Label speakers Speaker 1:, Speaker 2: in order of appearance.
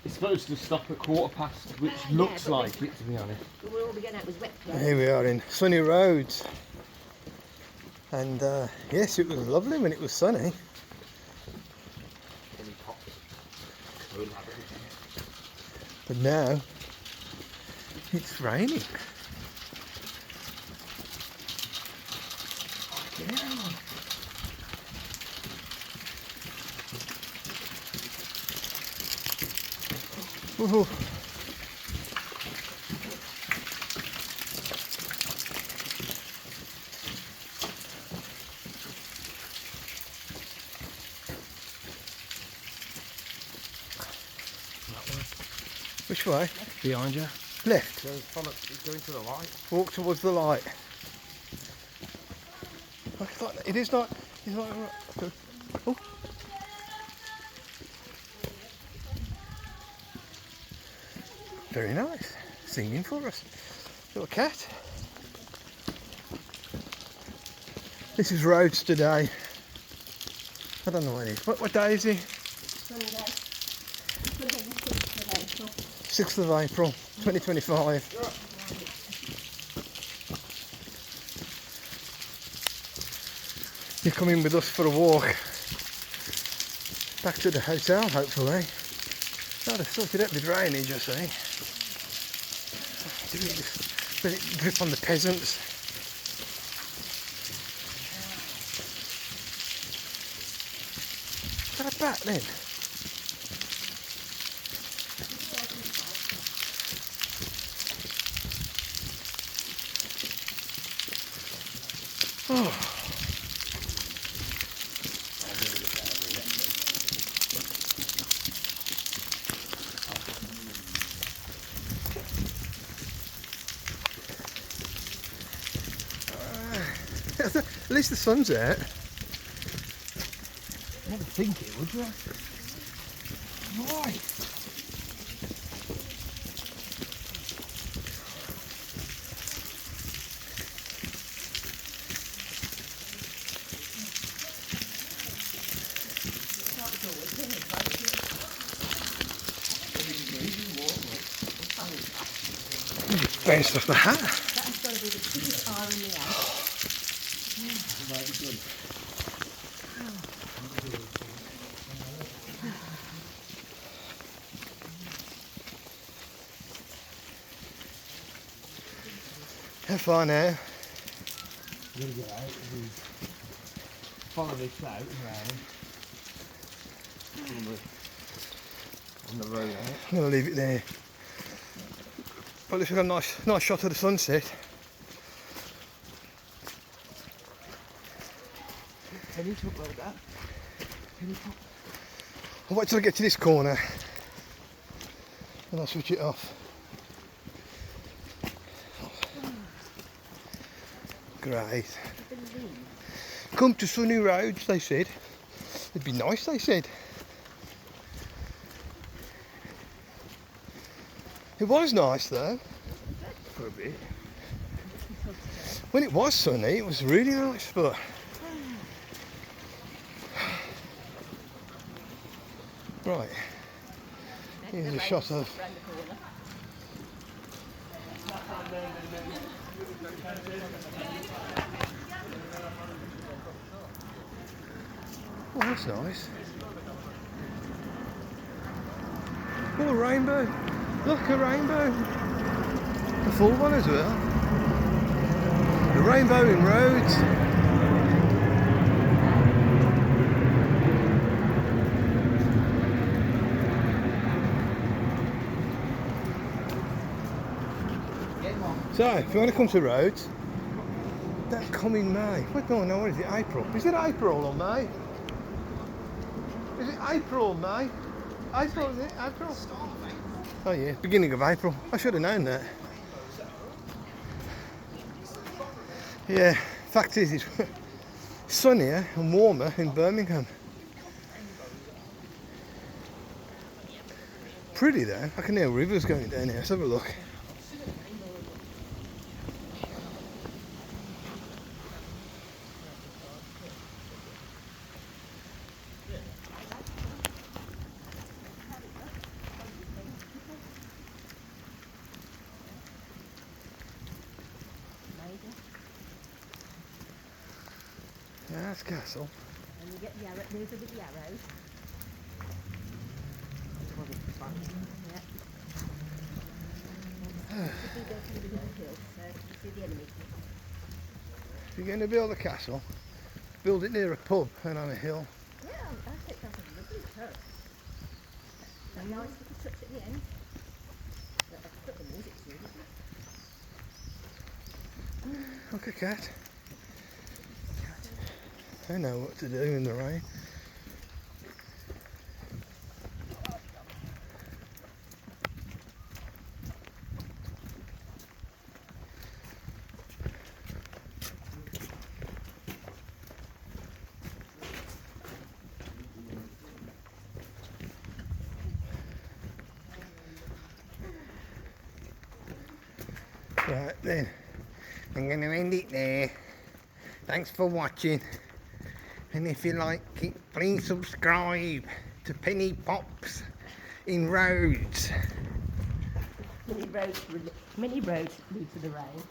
Speaker 1: It's supposed to stop at past, which looks like it, to be honest.
Speaker 2: Here we are in sunny Rhodes, and yes, it was lovely when it was sunny. But now it's raining. Woohoo. Which way?
Speaker 1: Behind you.
Speaker 2: Left.
Speaker 1: Go into the light.
Speaker 2: Walk towards the light. It is not. It's not. Oh. Very nice. Singing for us. Little cat. This is Rhodes today. I don't know what it is. What day is it?
Speaker 3: Sunday.
Speaker 2: 6th of April, 2025. You're coming with us for a walk back to the hotel, hopefully. Oh, they've sorted out the drainage, I see. Let it drip on the peasants. Is that a bat then? Oh. At least the sun's out.
Speaker 1: Never think it, would you? Why?
Speaker 2: Bounced off my hat.
Speaker 3: That's going to be the biggest fire in the house.
Speaker 2: How far now?
Speaker 1: We're going to get out and follow this out around on the road.
Speaker 2: I'm going to leave it there. But at least we've got a nice shot of the sunset.
Speaker 1: Can you talk like that? Can you talk?
Speaker 2: I'll wait till I get to this corner and I'll switch it off. Great. Come to sunny Rhodes, they said. It'd be nice, they said. It was nice though.
Speaker 1: For a bit.
Speaker 2: When it was sunny, it was really nice, but right. Here's a shot of. Oh, that's nice. Oh, a rainbow. Look, a rainbow. A full one as well. A rainbow in Rhodes. So, if you want to come to Rhodes, that coming May. What is it? April? Is it April or May? Is it April or May? April, is it? April? Oh yeah, beginning of April. I should have known that. Yeah, fact is it's sunnier and warmer in Birmingham. Pretty though. I can hear rivers going down here. Let's have a look. Nice castle.
Speaker 3: And you get the arrow, these are the arrows. Yeah. Should be there from the little hill, so you see the enemy.
Speaker 2: If you're going to build a castle, build it near a pub and on a hill.
Speaker 3: Yeah, I think that's a lovely touch. A nice little touch at the end. I've put the music to it.
Speaker 2: Look a cat. I know what to do in the rain. Right then, I'm going to end it there. Thanks for watching, and if you like it, please subscribe to Penny Pops in Rhodes.
Speaker 3: Mini roads lead to the rain.